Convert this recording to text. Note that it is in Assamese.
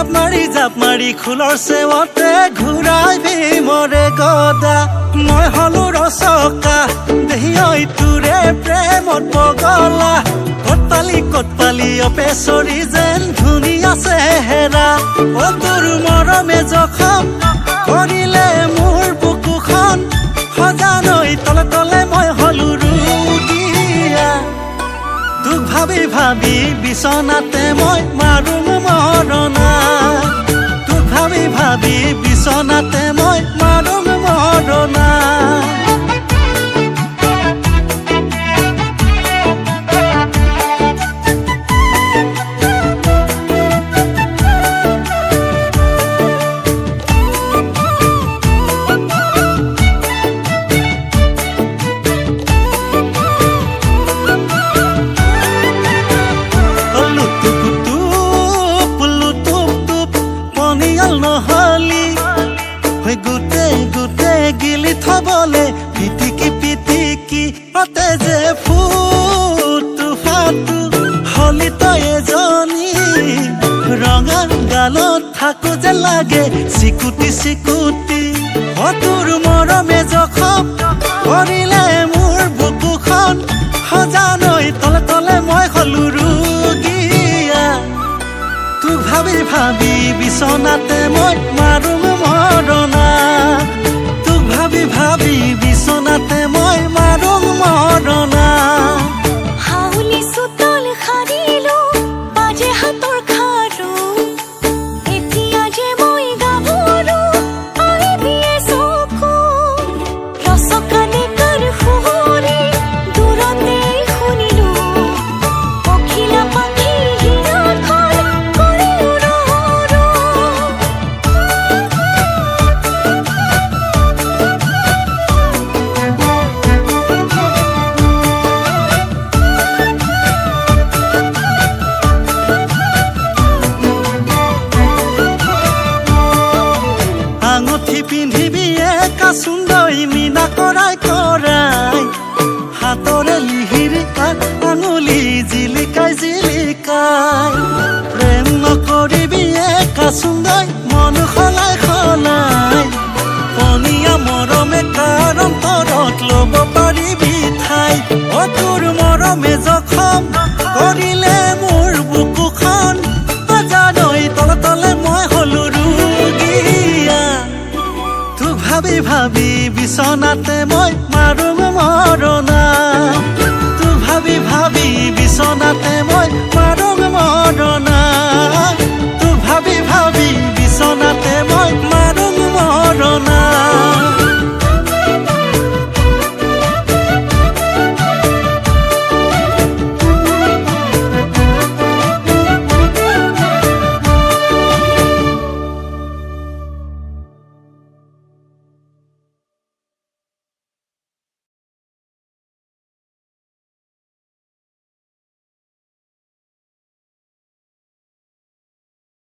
জাপ মাৰি খোলৰ চেৱতে ঘূৰাই ভীমৰে গদা মই হলো ৰচকা দেহি তোৰে প্ৰেমত পগলা কত পালি অপেচৰি যেন ধুনীয়া চেহেৰা অ তোৰ মৰমে জখম কৰিলে মোৰ বুকুখন সজানৈ তলে তলে মই হলো ৰুগীয়া তোক ভাবি ভাবি বিচনাতে মই মাৰো মৰণা তোক ভাবি ভাবি বিচনাতে মই মাৰো মৰণা গিলি থবলে পিটিকি পিটিকি অতে যে ফুটু ফাটু হলি তই এজনী ৰঙা গালত থাকো যে লাগে চিকুটি চিকুটি অ তোৰ মৰমে জখম কৰিলে মোৰ বুকুখন সজানৈ তলে তলে মই হলো ৰুগীয়া তোক ভাবি ভাবি বিচনাতে মই মাৰো মৰণা ভাবি ভাবি বিচনাতে মই মাৰো মৰণা হাউলি সুতল খাৰিলো বাজে হাতৰ খাৰু এতিয়া যে মই গাভৰু আই দিয়ে চকু ৰচকানে কৰ সুৰি দূৰতে শুনিলো পখিলা পাখি হিৰাখন কৰি উৰো পিন্ধিবি একা সুন্দৰী মীনা কৰাই কৰাই হাতৰে লিহিৰ আঙুলি জিলিকাই জিলিকাই প্ৰেম নকৰিবি একা সুন্দৰ মন সলাই সলাই পনীয়া মৰমে কাৰণ তৰত ল'ব পাৰিবি ঠাই অ তোৰ মৰমে জখম কৰিলে মোৰ বুকুখন সজানৈ তলে তলে মই হলো ৰুগীয়া ভাবি ভাবি বিচনাতে মই